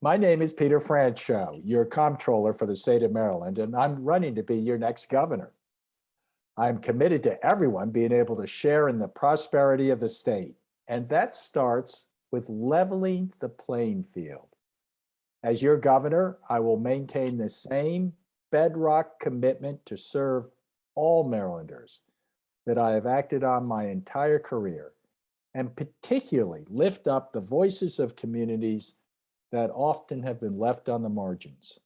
My name is Peter Franchot, your comptroller for the state of Maryland, and I'm running to be your next governor. I'm committed to everyone being able to share in the prosperity of the state, and that starts with leveling the playing field. As your governor, I will maintain the same bedrock commitment to serve all Marylanders that I have acted on my entire career, and particularly lift up the voices of communities that often have been left on the margins.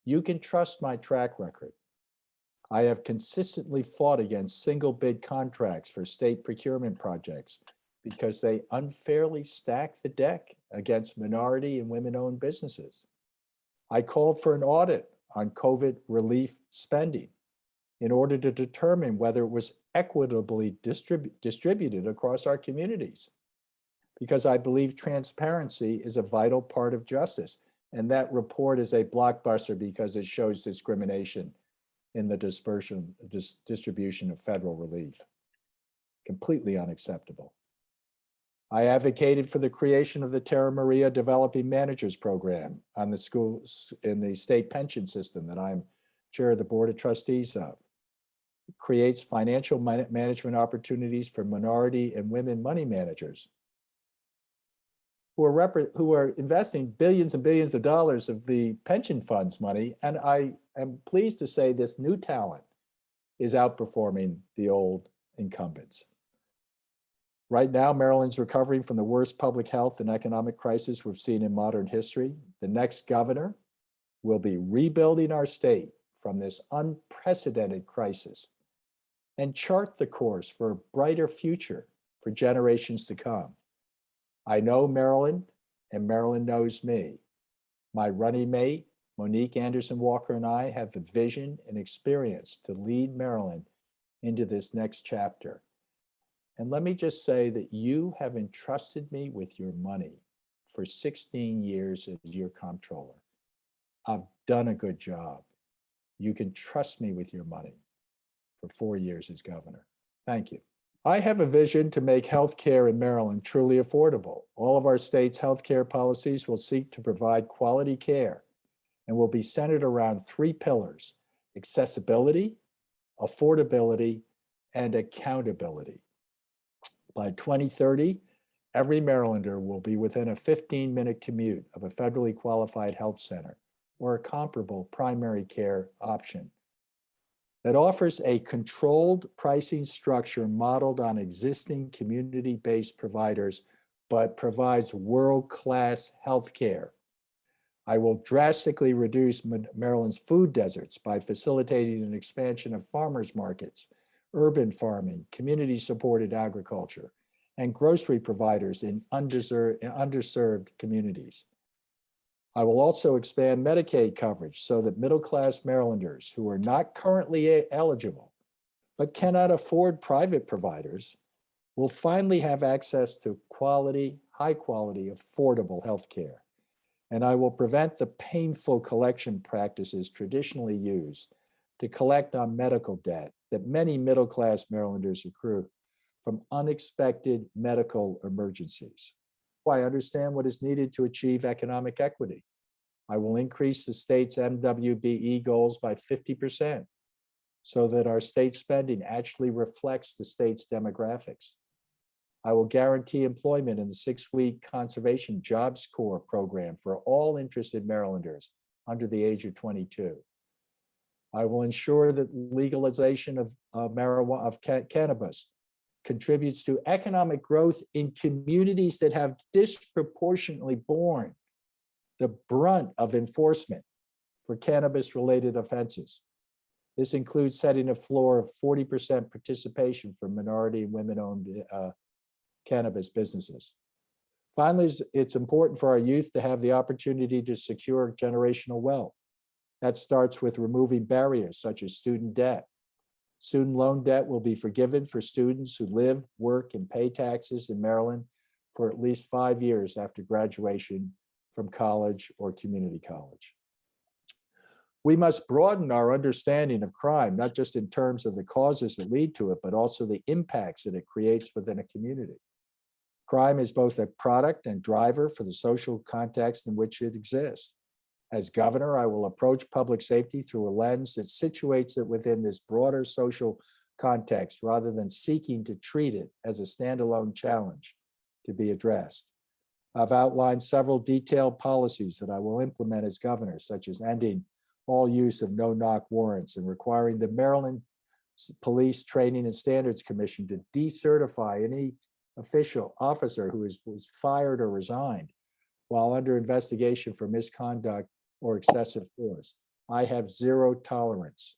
You can trust my track record. I have consistently fought against single bid contracts for state procurement projects because they unfairly stack the deck against minority and women-owned businesses. I called for an audit on COVID relief spending in order to determine whether it was equitably distributed across our communities, because I believe transparency is a vital part of justice. And that report is a blockbuster because it shows discrimination in the distribution of federal relief. Completely unacceptable. I advocated for the creation of the Terra Maria Developing Managers Program on the schools in the state pension system that I'm chair of the Board of Trustees of. It creates financial management opportunities for minority and women money managers who are investing billions and billions of dollars of the pension funds money. And I am pleased to say this new talent is outperforming the old incumbents. Right now, Maryland's recovering from the worst public health and economic crisis we've seen in modern history. The next governor will be rebuilding our state from this unprecedented crisis and chart the course for a brighter future for generations to come. I know Maryland, and Maryland knows me. My running mate, Monique Anderson Walker, and I have the vision and experience to lead Maryland into this next chapter. And let me just say that you have entrusted me with your money for 16 years as your comptroller. I've done a good job. You can trust me with your money for 4 years as governor. Thank you. I have a vision to make healthcare in Maryland truly affordable. All of our state's healthcare policies will seek to provide quality care and will be centered around 3 pillars: accessibility, affordability, and accountability. By 2030, every Marylander will be within a 15-minute commute of a federally qualified health center or a comparable primary care option that offers a controlled pricing structure modeled on existing community-based providers, but provides world-class healthcare. I will drastically reduce Maryland's food deserts by facilitating an expansion of farmers markets, urban farming, community-supported agriculture, and grocery providers in underserved communities. I will also expand Medicaid coverage so that middle-class Marylanders who are not currently eligible but cannot afford private providers will finally have access to quality, high-quality, affordable health care. And I will prevent the painful collection practices traditionally used to collect on medical debt that many middle-class Marylanders accrue from unexpected medical emergencies. I understand what is needed to achieve economic equity. I will increase the state's MWBE goals by 50% so that our state spending actually reflects the state's demographics. I will guarantee employment in the 6-week Conservation Jobs Corps program for all interested Marylanders under the age of 22. I will ensure that legalization of cannabis contributes to economic growth in communities that have disproportionately borne the brunt of enforcement for cannabis-related offenses. This includes setting a floor of 40% participation for minority and women-owned cannabis businesses. Finally, it's important for our youth to have the opportunity to secure generational wealth. That starts with removing barriers such as student debt. Student loan debt will be forgiven for students who live, work, and pay taxes in Maryland for at least 5 years after graduation from college or community college. We must broaden our understanding of crime, not just in terms of the causes that lead to it, but also the impacts that it creates within a community. Crime is both a product and driver for the social context in which it exists. As governor, I will approach public safety through a lens that situates it within this broader social context rather than seeking to treat it as a standalone challenge to be addressed. I've outlined several detailed policies that I will implement as governor, such as ending all use of no-knock warrants and requiring the Maryland Police Training and Standards Commission to decertify any officer who was fired or resigned while under investigation for misconduct or excessive force. I have zero tolerance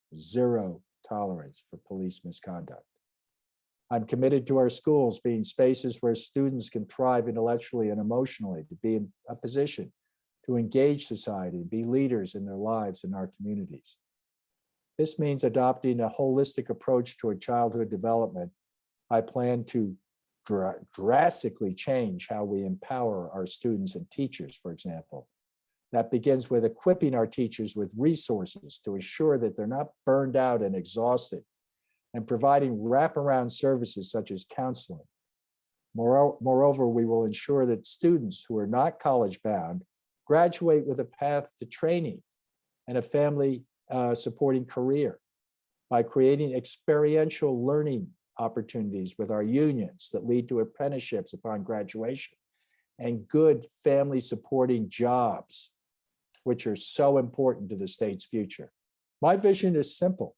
for police misconduct. I'm committed to our schools being spaces where students can thrive intellectually and emotionally, to be in a position to engage society, be leaders in their lives and our communities. This means adopting a holistic approach toward childhood development. I plan to drastically change how we empower our students and teachers, for example. That begins with equipping our teachers with resources to ensure that they're not burned out and exhausted, and providing wraparound services such as counseling. Moreover, we will ensure that students who are not college-bound graduate with a path to training and a family supporting career by creating experiential learning opportunities with our unions that lead to apprenticeships upon graduation and good family supporting jobs, which are so important to the state's future. My vision is simple.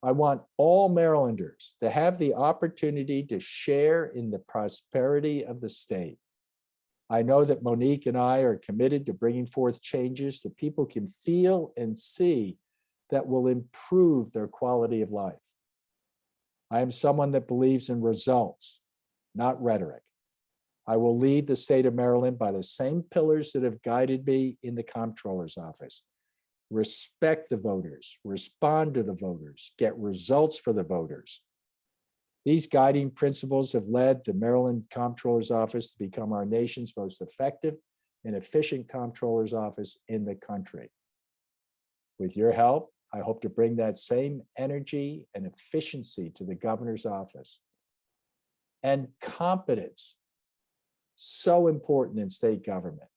I want all Marylanders to have the opportunity to share in the prosperity of the state. I know that Monique and I are committed to bringing forth changes that people can feel and see that will improve their quality of life. I am someone that believes in results, not rhetoric. I will lead the state of Maryland by the same pillars that have guided me in the comptroller's office. Respect the voters, respond to the voters, get results for the voters. These guiding principles have led the Maryland Comptroller's Office to become our nation's most effective and efficient comptroller's office in the country. With your help, I hope to bring that same energy and efficiency to the governor's office. And competence, so important in state government,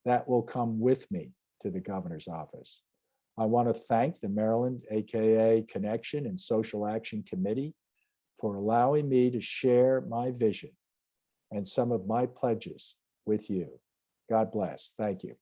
that will come with me to the governor's office. I want to thank the Maryland AKA Connection and Social Action Committee for allowing me to share my vision and some of my pledges with you. God bless. Thank you.